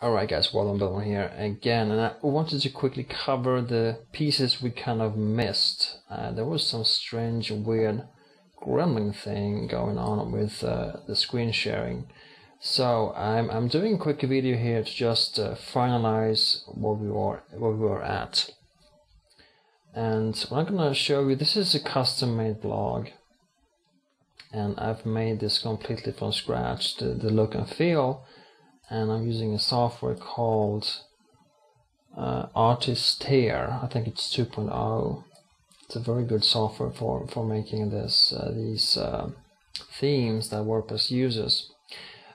Alright guys, Wallen Billman here again, and I wanted to quickly cover the pieces we kind of missed. There was some strange, weird gremlin thing going on with the screen sharing. So I'm doing a quick video here to just finalize what we were at. And what I'm gonna show you, this is a custom-made blog, and I've made this completely from scratch, the look and feel. And I'm using a software called Artistair. I think it's 2.0. It's a very good software for making these themes that WordPress uses.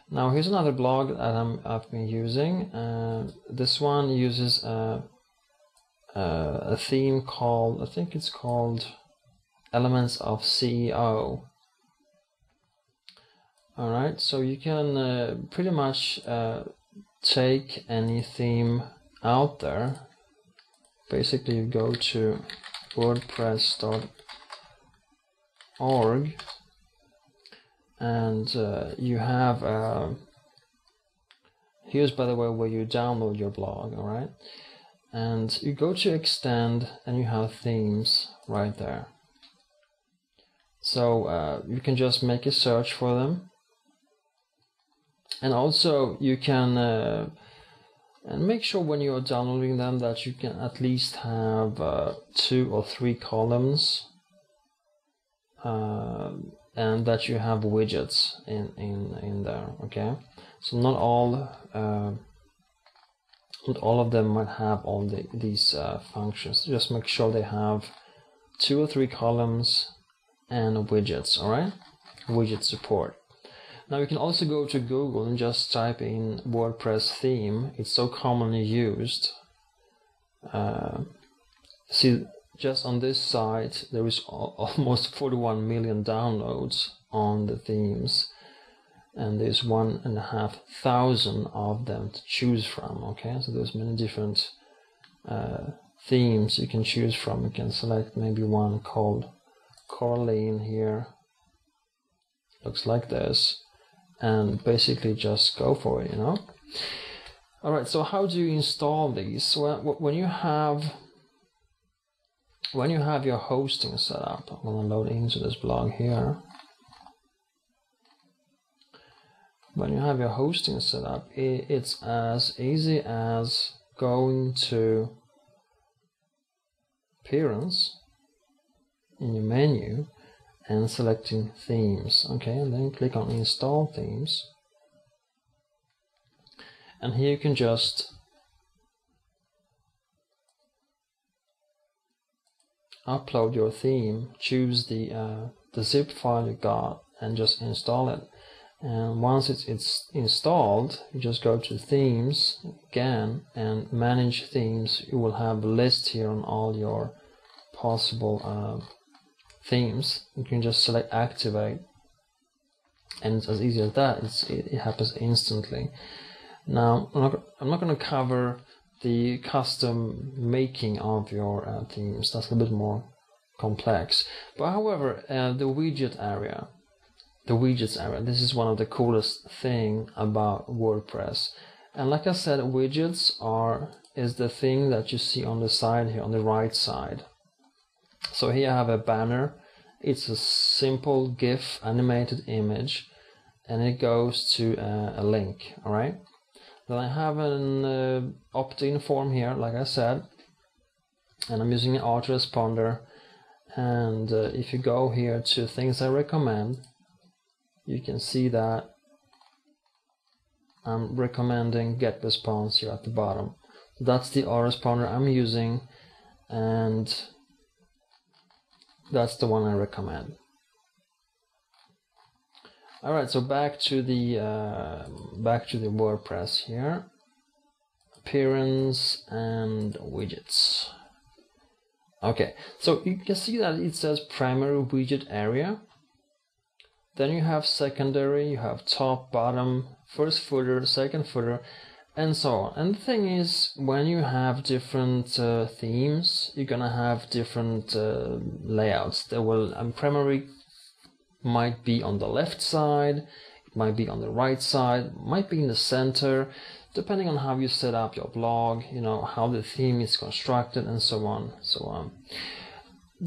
Now here's another blog that I've been using. This one uses a theme called, I think it's called Elements of CEO. Alright, so you can pretty much take any theme out there. Basically you go to wordpress.org and you have here's, by the way, where you download your blog. Alright, and you go to extend and you have themes right there. So you can just make a search for them. And also you can and make sure when you're downloading them that you can at least have 2 or 3 columns and that you have widgets in there. Okay, so not all of them might have all these functions. Just make sure they have 2 or 3 columns and widgets. All right, widget support. Now you can also go to Google and just type in WordPress theme. It's so commonly used. See, just on this site there is almost 41 million downloads on the themes, and there's 1,500 of them to choose from. Okay, so there's many different themes you can choose from. You can select maybe one called Coraline here. Looks like this. And basically just go for it, you know. Alright, so how do you install these? Well, when you have your hosting set up, I'm going to load into this blog here. When you have your hosting set up, it's as easy as going to Appearance in your menu and selecting themes. Okay, and then click on install themes, and here you can just upload your theme, choose the zip file you got and just install it. And once it's installed, you just go to themes again and manage themes. You will have a list here on all your possible themes. You can just select activate, and it's as easy as that. It happens instantly. Now I'm not going to cover the custom making of your themes. That's a little bit more complex. But however, the widgets area, this is one of the coolest thing about WordPress. And like I said, widgets is the thing that you see on the side here, on the right side. So here I have a banner. It's a simple GIF animated image, and it goes to a link. All right. Then I have an opt-in form here, like I said, and I'm using an autoresponder. And if you go here to things I recommend, you can see that I'm recommending GetResponse here at the bottom. That's the autoresponder I'm using, and that's the one I recommend. Alright, so back to the WordPress here. Appearance and widgets. Okay, so you can see that it says primary widget area. Then you have secondary, you have top, bottom, first footer, second footer, and so on. And the thing is, when you have different themes, you're gonna have different layouts. There will primary might be on the left side, it might be on the right side, might be in the center, depending on how you set up your blog, you know, how the theme is constructed, and so on, so on.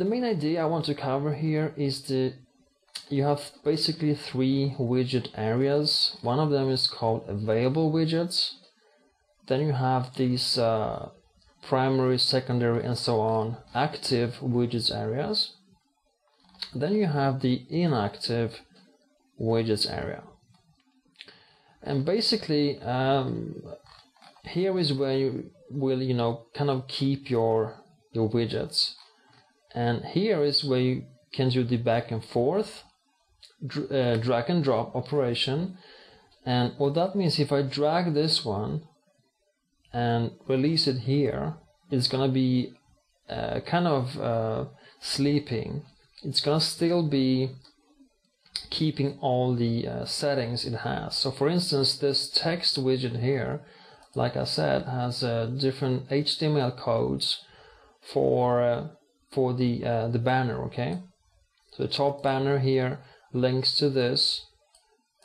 The main idea I want to cover here is you have basically 3 widget areas. One of them is called available widgets. Then you have these primary, secondary, and so on active widgets areas. Then you have the inactive widgets area. And basically here is where you will, you know, kind of keep your widgets. And here is where you can do the back and forth drag and drop operation. And what that means, if I drag this one and release it here, it's gonna be kind of sleeping. It's gonna still be keeping all the settings it has. So for instance, this text widget here, like I said, has different HTML codes for the banner. Okay, so the top banner here links to this,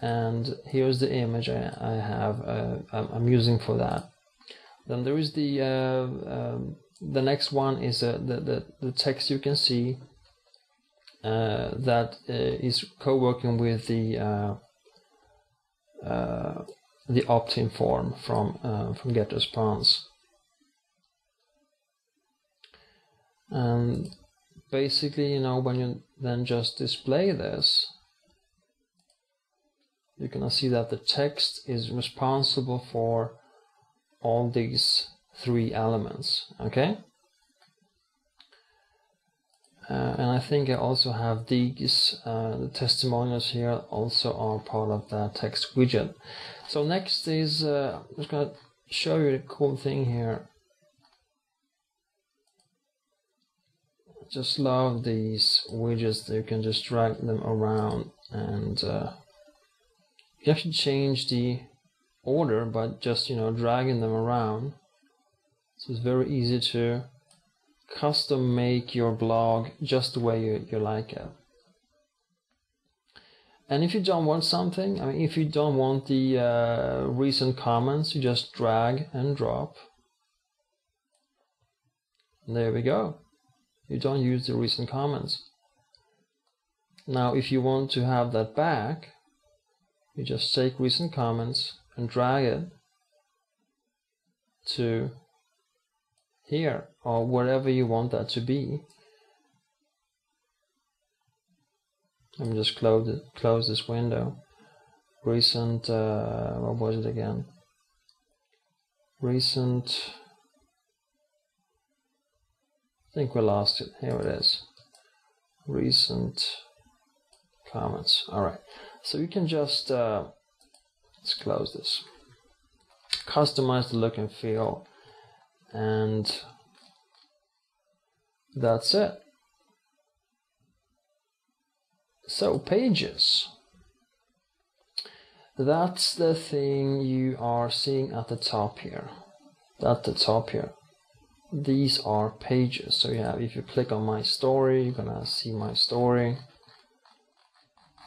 and here's the image I'm using for that. Then there is the next one is the text you can see that is co-working with the opt-in form from GetResponse. And basically, you know, when you then just display this, you're gonna see that the text is responsible for all these 3 elements. Okay. And I think I also have these the testimonials here also are part of that text widget. So next is I'm just gonna show you a cool thing here. Just love these widgets that you can just drag them around, and you actually change the order by just, you know, dragging them around. So it's very easy to custom make your blog just the way you like it. And if you don't want something, I mean, if you don't want the recent comments, you just drag and drop. And there we go. You don't use the recent comments. Now if you want to have that back, you just take recent comments and drag it to here or wherever you want that to be. Let me just close this window. Recent, what was it again? Recent, I think we lost it. Here it is. Recent comments. All right. So you can just let's close this. Customize the look and feel, and that's it. So pages. That's the thing you are seeing at the top here. At the top here. These are pages. So you have, if you click on my story, you're gonna see my story.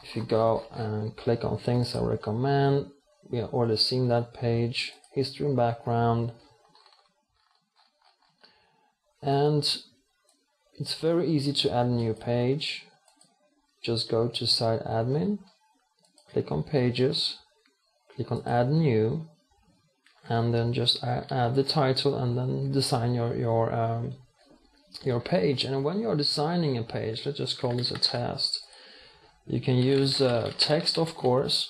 If you go and click on things I recommend, we have already seen that page. History and background. And it's very easy to add a new page. Just go to Site Admin, click on Pages, click on Add New, and then just add the title, and then design your page. And when you're designing a page, let's just call this a test. You can use text, of course,